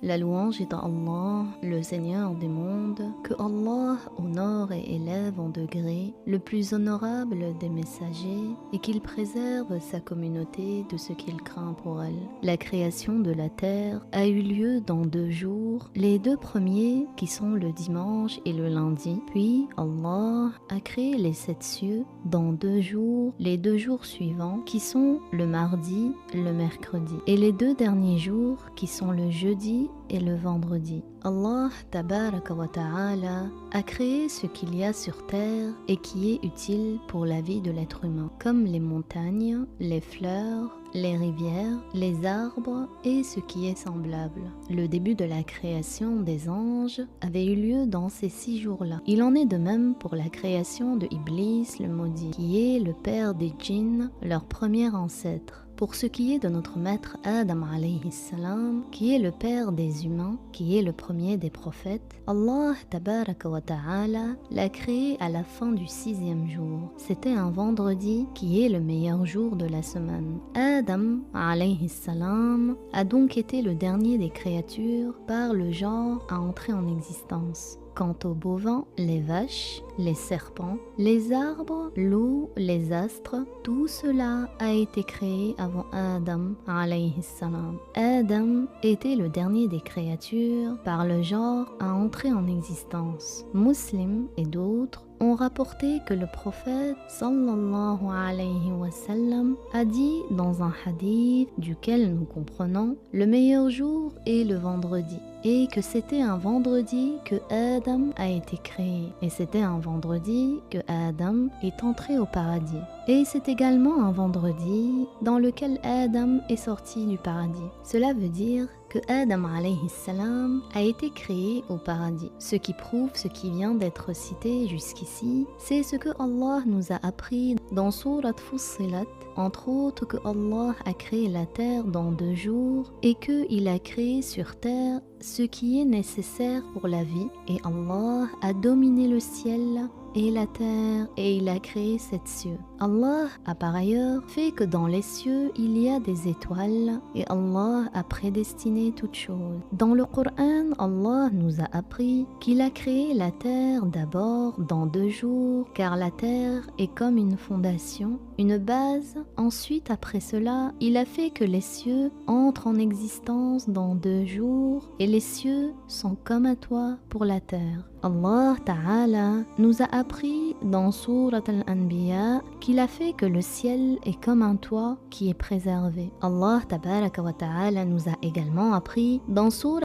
La louange est à Allah, le Seigneur des mondes, que Allah honore et élève en degré, le plus honorable des messagers, et qu'il préserve sa communauté de ce qu'il craint pour elle. La création de la terre a eu lieu dans 2 jours, les 2 premiers qui sont le dimanche et le lundi, puis Allah a créé les 7 cieux dans 2 jours, les 2 jours suivants qui sont le mardi, le mercredi, et les 2 derniers jours qui sont le jeudi et le vendredi. Allah tabaraka wa ta'ala a créé ce qu'il y a sur terre et qui est utile pour la vie de l'être humain, comme les montagnes, les fleurs, les rivières, les arbres et ce qui est semblable. Le début de la création des anges avait eu lieu dans ces 6 jours-là. Il en est de même pour la création de Iblis le maudit, qui est le père des djinns, leur premier ancêtre. Pour ce qui est de notre maître Adam alayhi salam, qui est le père des humains, qui est le premier des prophètes, Allah tabaraka wa ta'ala l'a créé à la fin du 6e jour. C'était un vendredi qui est le meilleur jour de la semaine. Adam alayhi salam a donc été le dernier des créatures par le genre à entrer en existence. Quant aux bovins, les vaches, les serpents, les arbres, l'eau, les astres, tout cela a été créé avant Adam alayhi salam. Adam était le dernier des créatures par le genre à entrer en existence. Muslim et d'autres ont rapporté que le prophète sallallahu alayhi wa sallam a dit dans un hadith duquel nous comprenons le meilleur jour est le vendredi, et que c'était un vendredi que Adam a été créé, et c'était un vendredi que Adam est entré au paradis, et c'est également un vendredi dans lequel Adam est sorti du paradis. Cela veut dire que Adam alayhi salam a été créé au paradis. Ce qui prouve ce qui vient d'être cité jusqu'ici, c'est ce que Allah nous a appris dans Surat Fussilat, entre autres que Allah a créé la terre dans 2 jours et qu'il a créé sur terre ce qui est nécessaire pour la vie, et Allah a dominé le ciel et la terre et il a créé 7 cieux. Allah a par ailleurs fait que dans les cieux il y a des étoiles et Allah a prédestiné toutes choses. Dans le Coran, Allah nous a appris qu'il a créé la terre d'abord dans 2 jours, car la terre est comme une fondation, une base. Ensuite, après cela, il a fait que les cieux entrent en existence dans 2 jours et les cieux sont comme un toit pour la terre. Allah Ta'ala nous a appris dans Surat Al-Anbiya qu'il a fait que le ciel est comme un toit qui est préservé. Allah Tabaraka wa Ta'ala nous a également appris dans Surat